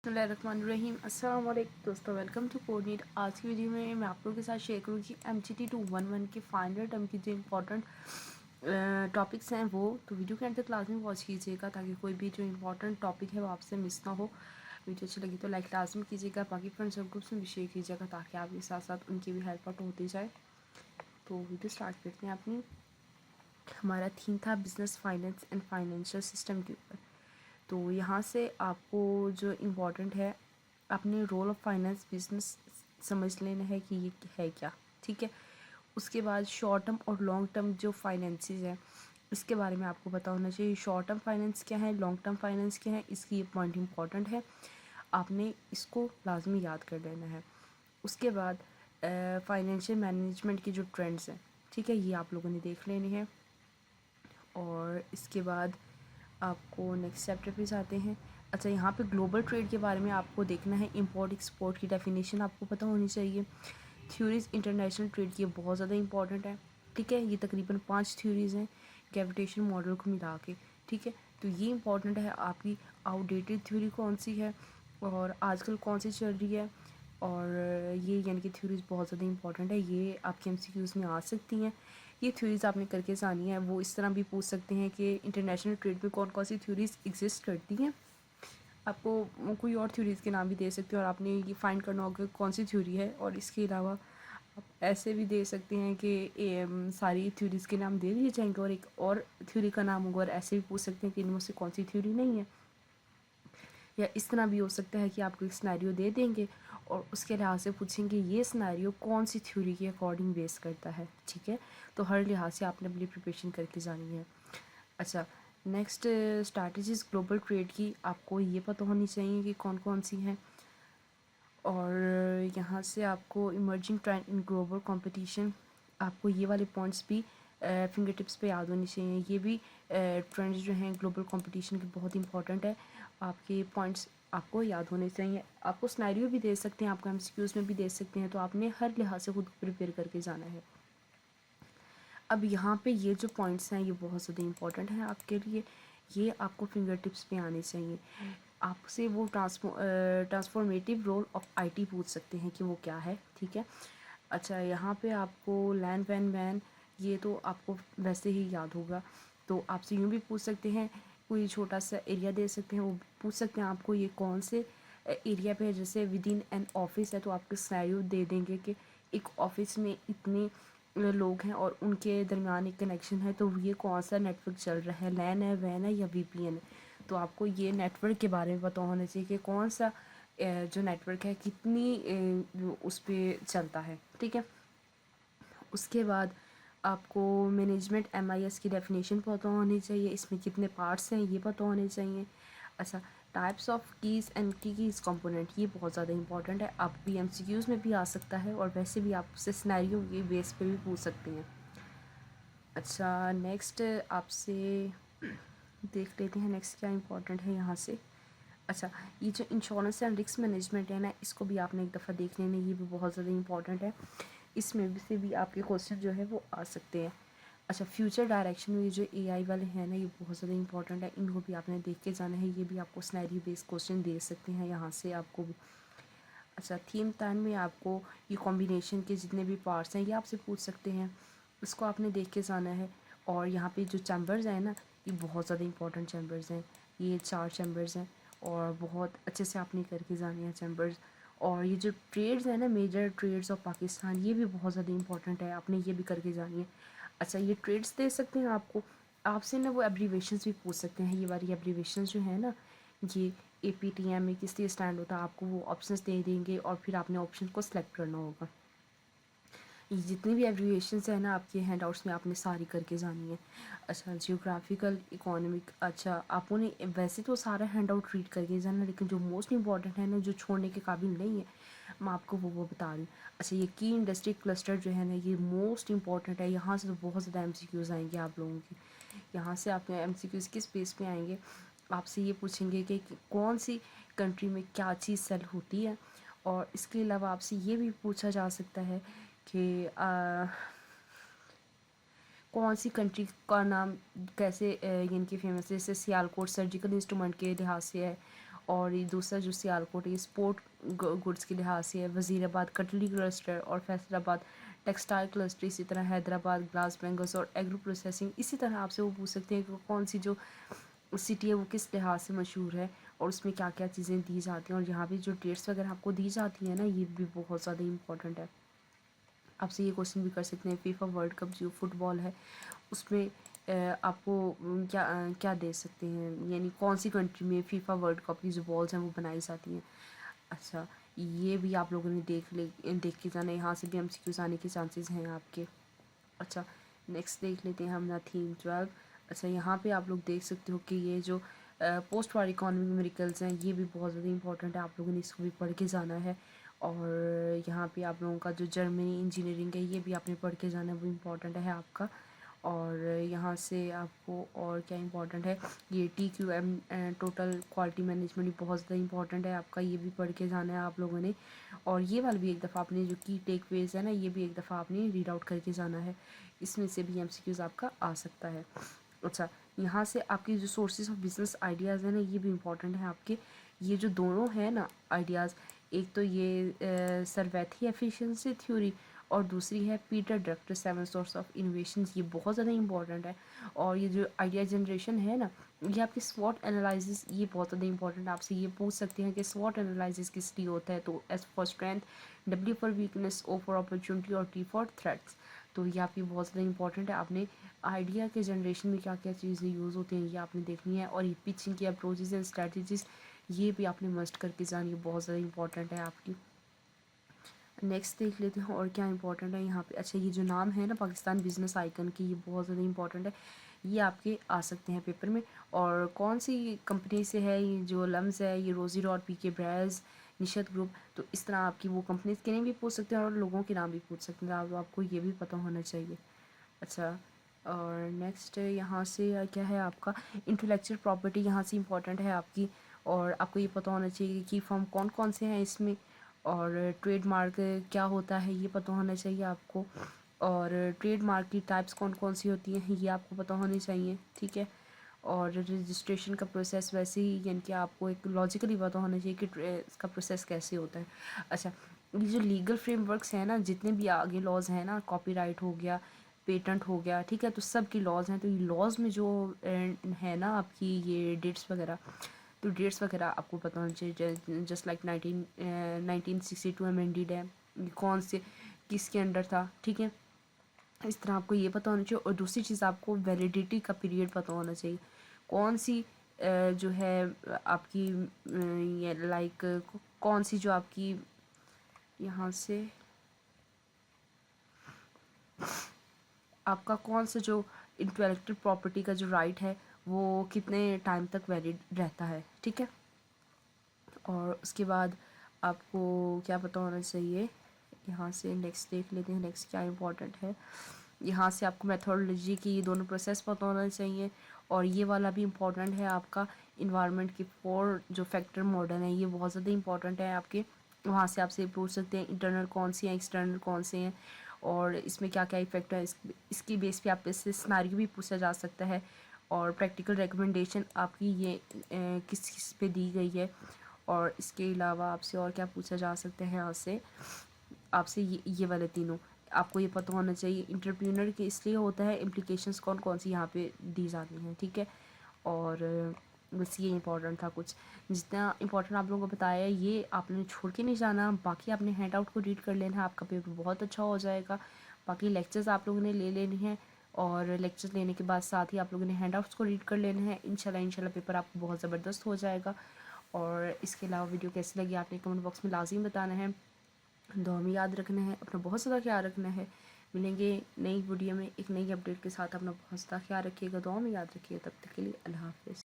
بسم اللہ الرحمن الرحیم. السلام علیکم دوستو, ویلکم ٹو کوڈ نیٹ. آج کی ویڈیو میں آپ لوگوں کے ساتھ شیئر کروں گی MCT 211 کے فائنل ٹرم کی جو امپورٹنٹ ٹاپکس ہیں وہ. تو ویڈیو کے اندر کلاس میں واچ کیجیے گا تاکہ کوئی بھی جو امپورٹنٹ ٹاپک ہے وہ آپ سے مس نہ ہو. ویڈیو اچھی لگی تو لائک لازم کیجیے گا, باقی فرینڈس اور گروپس میں بھی شیئر کیجیے گا تاکہ آپ کے ساتھ ساتھ ان کی بھی ہیلپ آؤٹ ہوتی جائے. تو ویڈیو اسٹارٹ کرتے ہیں اپنی. ہمارا تھیم تھا business finance and financial system کے اوپر. تو یہاں سے آپ کو جو امپورٹنٹ ہے اپنے رول آف فائنینس بزنس سمجھ لینا ہے کہ یہ ہے کیا, ٹھیک ہے. اس کے بعد شارٹ ٹرم اور لانگ ٹرم جو فائنینسز ہیں اس کے بارے میں آپ کو پتہ ہونا چاہیے. شارٹ ٹرم فائنینس کیا ہے, لانگ ٹرم فائنینس کیا ہے, اس کی یہ پوائنٹ امپورٹنٹ ہے, آپ نے اس کو لازمی یاد کر لینا ہے. اس کے بعد فائنینشیل مینجمنٹ کے جو ٹرینڈز ہیں, ٹھیک ہے, یہ آپ لوگوں نے دیکھ لینے ہیں. اور اس کے بعد آپ کو نیکسٹ چیپٹر پہ جاتے ہیں. اچھا, یہاں پہ گلوبل ٹریڈ کے بارے میں آپ کو دیکھنا ہے. امپورٹ ایکسپورٹ کی ڈیفینیشن آپ کو پتہ ہونی چاہیے. تھیوریز انٹرنیشنل ٹریڈ کی بہت زیادہ امپورٹنٹ ہے, ٹھیک ہے. یہ تقریباً 5 تھیوریز ہیں گریویٹیشن ماڈل کو ملا کے, ٹھیک ہے. تو یہ امپورٹنٹ ہے آپ کی آؤٹ ڈیٹڈ تھیوری کون سی ہے اور آج کل کون سی چل رہی ہے. اور یہ یعنی کہ تھیوریز بہت زیادہ امپورٹنٹ ہے, یہ آپ کے MCQs میں آ سکتی ہیں. یہ تھیوریز آپ نے کر کے جانی ہے. وہ اس طرح بھی پوچھ سکتے ہیں کہ انٹرنیشنل ٹریڈ میں کون کون سی تھیوریز ایگزسٹ کرتی ہیں. آپ کو کوئی اور تھیوریز کے نام بھی دے سکتے ہیں اور آپ نے یہ فائنڈ کرنا ہوگا کون سی تھیوری ہے. اور اس کے علاوہ آپ ایسے بھی دے سکتے ہیں کہ ساری تھیوریز کے نام دے دیے جائیں گے اور ایک اور تھیوری کا نام ہوگا, اور ایسے بھی پوچھ سکتے ہیں کہ ان میں سے کون سی تھیوری نہیں ہے. یا اس طرح بھی ہو سکتا ہے کہ آپ کو ایک سنیریو دے دیں گے اور اس کے لحاظ سے پوچھیں گے یہ سنیریو کون سی تھیوری کے اکارڈنگ بیس کرتا ہے, ٹھیک ہے. تو ہر لحاظ سے آپ نے اپنی پریپریشن کر کے جانی ہے. اچھا, نیکسٹ اسٹریٹجیز گلوبل ٹریڈ کی آپ کو یہ پتہ ہونی چاہیے کہ کون کون سی ہیں. اور یہاں سے آپ کو ایمرجنگ ٹرینڈ ان گلوبل کمپٹیشن, آپ کو یہ والے پوائنٹس بھی فنگر ٹپس پہ یاد ہونی چاہیے. یہ بھی ٹرینڈز جو ہیں گلوبل کمپٹیشن کے بہت امپورٹنٹ ہے. آپ کے پوائنٹس آپ کو یاد ہونے چاہیے. آپ کو سنیریو بھی دے سکتے ہیں, آپ کو MCQs میں بھی دے سکتے ہیں, تو آپ نے ہر لحاظ سے خود پریپیئر کر کے جانا ہے. اب یہاں پہ یہ جو پوائنٹس ہیں یہ بہت زیادہ امپورٹنٹ ہیں آپ کے لیے. یہ آپ کو فنگر ٹپس پہ آنے چاہیے. آپ سے وہ ٹرانسفارمیٹیو رول آف IT پوچھ سکتے ہیں کہ وہ کیا ہے, ٹھیک ہے. اچھا, یہاں پہ آپ کو لین وین مین یہ تو آپ کو ویسے ہی یاد ہوگا. تو آپ سے یوں بھی پوچھ سکتے ہیں, کوئی چھوٹا سا ایریا دے سکتے ہیں, وہ پوچھ سکتے ہیں آپ کو یہ کون سے ایریا پہ ہے. جیسے ود ان این آفس ہے تو آپ کو سنیریو دے دیں گے کہ ایک آفس میں اتنے لوگ ہیں اور ان کے درمیان ایک کنیکشن ہے, تو یہ کون سا نیٹ ورک چل رہا ہے, لین ہے, وین ہے یا VPN ہے. تو آپ کو یہ نیٹ ورک کے بارے میں پتہ ہونا چاہیے کہ کون سا جو نیٹ ورک ہے کتنی اس پہ چلتا ہے, ٹھیک ہے. اس کے بعد آپ کو مینجمنٹ MIS کی ڈیفینیشن پتہ ہونی چاہیے, اس میں کتنے پارٹس ہیں یہ پتہ ہونے چاہیے. اچھا, types of keys and keys component, یہ بہت زیادہ امپورٹنٹ ہے. آپ بھی MCQs میں بھی آ سکتا ہے اور ویسے بھی آپ سے سنیریو کے بیس پہ بھی پوچھ سکتے ہیں. اچھا, نیکسٹ آپ سے دیکھ لیتے ہیں نیکسٹ کیا امپورٹنٹ ہے یہاں سے. اچھا, یہ جو انشورنس اینڈ رسک مینجمنٹ ہے نا, اس کو بھی آپ نے ایک دفعہ دیکھ لینا, یہ بھی بہت زیادہ امپورٹنٹ ہے. اس میں سے بھی آپ کے کوشچن جو ہے وہ آ سکتے ہیں. اچھا, فیوچر ڈائریکشن میں یہ جو AI والے ہیں نا یہ بہت زیادہ امپورٹنٹ ہے, ان کو بھی آپ نے دیکھ کے جانا ہے. یہ بھی آپ کو سنیریو بیس کوشچن دے سکتے ہیں یہاں سے آپ کو بھی. اچھا, تھیم ٹائم میں آپ کو یہ کمبینیشن کے جتنے بھی پارٹس ہیں یہ آپ سے پوچھ سکتے ہیں, اس کو آپ نے دیکھ کے جانا ہے. اور یہاں پہ جو چیمبرز ہیں نا یہ بہت زیادہ امپورٹنٹ چیمبرز ہیں. یہ 4 چیمبرز ہیں اور بہت اچھے سے آپ نے کر کے جانے ہیں چیمبرز. اور یہ جو ٹریڈز ہیں نا, میجر ٹریڈز آف پاکستان, یہ بھی بہت زیادہ امپورٹنٹ ہے, آپ نے یہ بھی کر کے جانی ہے. اچھا, یہ ٹریڈز دے سکتے ہیں آپ کو. آپ سے نا وہ ایبریویشنز بھی پوچھ سکتے ہیں. یہ والی ایبریویشنز جو ہیں نا, یہ APTM میں کس لیے اسٹینڈ ہوتا ہے, آپ کو وہ آپشنس دے دیں گے اور پھر آپ نے آپشن کو سلیکٹ کرنا ہوگا. یہ جتنی بھی ایبریویشنز ہیں نا آپ کے ہینڈ آؤٹس میں آپ نے ساری کر کے جانی ہے. اچھا, جیوگرافیکل اکانومک, اچھا آپ نے ویسے تو سارا ہینڈ آؤٹ ریڈ کر کے جانا, لیکن جو موسٹ امپورٹنٹ ہے نا جو چھوڑنے کے قابل نہیں ہے میں آپ کو وہ بتا رہی ہوں. اچھا, یہ کی انڈسٹری کلسٹر جو ہے نا یہ موسٹ امپورٹنٹ ہے. یہاں سے تو بہت زیادہ MCQs آئیں گے آپ لوگوں کی. یہاں سے آپ نے MCQs کس بیس پہ آئیں گے, آپ سے یہ پوچھیں گے کہ کون سی کنٹری میں کیا چیز سیل ہوتی ہے. اور اس کے علاوہ آپ سے یہ بھی پوچھا جا سکتا ہے کہ کون سی کنٹری کا نام کیسے یعنی کہ فیمس ہے. جیسے سیالکوٹ سرجیکل انسٹرومنٹ کے لحاظ سے ہے, اور یہ دوسرا جو سیالکوٹ ہے یہ اسپورٹ گڈس کے لحاظ سے ہے. وزیر آباد کٹلری کلسٹر اور فیصل آباد ٹیکسٹائل کلسٹر. اسی طرح حیدرآباد گلاس بینگلز اور ایگرو پروسیسنگ. اسی طرح آپ سے وہ پوچھ سکتے ہیں کہ کون سی جو سٹی ہے وہ کس لحاظ سے مشہور ہے اور اس میں کیا کیا چیزیں دی جاتی ہیں, اور یہاں بھی جو ڈیٹس وغیرہ آپ کو دی جاتی ہیں نا یہ بھی بہت زیادہ امپورٹنٹ ہے. آپ سے یہ کوشچن بھی کر سکتے ہیں فیفا ورلڈ کپ جو فٹ بال ہے اس میں آپ کو کیا دے سکتے ہیں, یعنی کون سی کنٹری میں فیفا ورلڈ کپ کی جو بالز ہیں وہ بنائی جاتی ہیں. اچھا یہ بھی آپ لوگوں نے دیکھ کے جانا, یہاں سے بھی ہم سیکیوز آنے کے چانسز ہیں آپ کے. اچھا نیکسٹ دیکھ لیتے ہیں ہم نا تھیم 12. اچھا یہاں پہ آپ لوگ دیکھ سکتے ہو کہ یہ جو پوسٹ وار اکانومک میریکلز ہیں یہ بھی بہت زیادہ امپورٹنٹ ہے, آپ لوگوں نے اس کو بھی پڑھ کے جانا ہے. اور یہاں پہ آپ لوگوں کا جو جرمنی انجینئرنگ ہے یہ بھی آپ نے پڑھ کے جانا ہے, وہ امپورٹنٹ ہے آپ کا. اور یہاں سے آپ کو اور کیا امپورٹنٹ ہے, یہ TQM ٹوٹل کوالٹی مینجمنٹ بھی بہت زیادہ امپورٹنٹ ہے آپ کا, یہ بھی پڑھ کے جانا ہے آپ لوگوں نے. اور یہ والا بھی ایک دفعہ آپ نے جو کی ٹیک ویز ہے نا یہ بھی ایک دفعہ آپ نے ریڈ آؤٹ کر کے جانا ہے, اس میں سے بھی MCQs آپ کا آ سکتا ہے. اچھا یہاں سے آپ کی جو سورسز آف بزنس آئیڈیاز ہیں نا یہ بھی امپورٹنٹ ہیں آپ کے. یہ جو دونوں ہیں نا آئیڈیاز, ایک تو یہ سرویتھی ایفیشنسی تھیوری اور دوسری ہے پیٹر ڈرکٹر 7 سورس آف انوویشنز, یہ بہت زیادہ امپورٹنٹ ہے. اور یہ جو آئیڈیا جنریشن ہے نا یہ آپ کی SWOT انالائسس یہ بہت زیادہ امپورٹنٹ ہے. آپ سے یہ پوچھ سکتے ہیں کہ SWOT انالائسس کس لیے ہوتا ہے, تو S for strength, W for weakness, O for opportunity اور T فار تھریٹس. تو یہ آپ کی بہت زیادہ امپورٹنٹ ہے. آپ نے آئیڈیا کے جنریشن میں کیا کیا چیزیں یوز ہوتی ہیں یہ آپ نے دیکھنی ہے, اور یہ پچنگ کی اپروچز اینڈ اسٹریٹجیز یہ بھی آپ نے مسٹ کر کے جانی, بہت زیادہ امپورٹنٹ ہے آپ کی. نیکسٹ دیکھ لیتے ہیں اور کیا امپورٹنٹ ہے یہاں پہ. اچھا یہ جو نام ہے نا پاکستان بزنس آئیکن کی یہ بہت زیادہ امپورٹنٹ ہے, یہ آپ کے آ سکتے ہیں پیپر میں. اور کون سی کمپنی سے ہے یہ جو لمز ہے, یہ روزی رو اور PK برائز نشت گروپ. تو اس طرح آپ کی وہ کمپنیز کے نام بھی پوچھ سکتے ہیں اور لوگوں کے نام بھی پوچھ سکتے ہیں, آپ کو یہ بھی پتہ ہونا چاہیے. اچھا اور نیکسٹ یہاں سے کیا ہے آپ کا انٹلیکچوئل پراپرٹی, یہاں سے امپورٹنٹ ہے آپ کی. اور آپ کو یہ پتہ ہونا چاہیے کہ فرم کون کون سے ہیں اس میں, اور ٹریڈ مارک کیا ہوتا ہے یہ پتہ ہونا چاہیے آپ کو. اور ٹریڈ مارک کی ٹائپس کون کون سی ہوتی ہیں یہ آپ کو پتہ ہونی چاہیے, ٹھیک ہے. اور رجسٹریشن کا پروسیس ویسے ہی یعنی کہ آپ کو ایک لاجیکلی پتہ ہونا چاہیے کہ اس کا پروسیس کیسے ہوتا ہے. اچھا یہ جو لیگل فریم ورکس ہیں نا جتنے بھی آگے لاز ہیں نا, کاپی رائٹ ہو گیا, پیٹنٹ ہو گیا, ٹھیک ہے, تو سب کی لاز ہیں. تو یہ لاز میں جو ہے نا آپ کی یہ ڈیٹس وغیرہ, تو ڈیٹس وغیرہ آپ کو پتہ ہونا چاہیے. جسٹ لائک 1962 امینڈیڈ ہے, کون سے کس کے انڈر تھا, ٹھیک ہے. اس طرح آپ کو یہ پتہ ہونا چاہیے. اور دوسری چیز آپ کو ویلیڈیٹی کا پیریڈ پتہ ہونا چاہیے, کون سی جو ہے آپ کی لائک کون سی جو آپ کی یہاں سے آپ کا کون سا جو انٹلیکچوئل پراپرٹی کا جو رائٹ ہے وہ کتنے ٹائم تک ویلڈ رہتا ہے, ٹھیک ہے. اور اس کے بعد آپ کو کیا پتہ ہونا چاہیے, یہاں سے نیکسٹ دیکھ لیتے ہیں. نیکسٹ کیا امپورٹنٹ ہے, یہاں سے آپ کو میتھڈولوجی کی یہ دونوں پروسیس پتہ ہونا چاہیے. اور یہ والا بھی امپورٹنٹ ہے آپ کا انوائرمنٹ کی 4 جو فیکٹر ماڈل ہیں یہ بہت زیادہ امپورٹنٹ ہے آپ کے. وہاں سے آپ سے پوچھ سکتے ہیں انٹرنل کون سی ہیں, ایکسٹرنل کون سے ہیں, اور اس میں کیا کیا ایفیکٹ ہے. اس کی بیس پہ آپ سے سناریو بھی پوچھا جا سکتا ہے. اور پریکٹیکل ریکمنڈیشن آپ کی یہ کس چیز پہ دی گئی ہے. اور اس کے علاوہ آپ سے اور کیا پوچھا جا سکتا ہے, یہاں سے آپ سے یہ والے تینوں آپ کو یہ پتہ ہونا چاہیے. انٹرپرینر کے اس لیے ہوتا ہے امپلیکیشنس کون کون سی یہاں پہ دی جاتی ہیں, ٹھیک ہے. اور بس یہ امپورٹنٹ تھا کچھ, جتنا امپورٹنٹ آپ لوگوں کو بتایا ہے یہ آپ نے چھوڑ کے نہیں جانا. باقی آپ نے ہینڈ آؤٹ کو ریڈ کر لینا ہے, آپ کا پیپر بہت اچھا ہو جائے گا. باقی لیکچرز آپ لوگوں نے لے لینے ہیں, اور لیکچرز لینے کے بعد ساتھ ہی آپ لوگوں نے ہینڈ آؤٹس کو ریڈ کر لینے ہیں. انشاءاللہ پیپر آپ کو بہت زبردست ہو جائے گا. اور اس کے علاوہ ویڈیو کیسی لگی آپ نے کمنٹ باکس میں لازمی بتانا ہے. دعا میں یاد رکھنا ہے, اپنا بہت زیادہ خیال رکھنا ہے. ملیں گے نئی ویڈیو میں ایک نئی اپڈیٹ کے ساتھ. اپنا بہت زیادہ خیال رکھیے گا, دعا میں یاد رکھیے گا. تب تک کے لیے اللہ حافظ.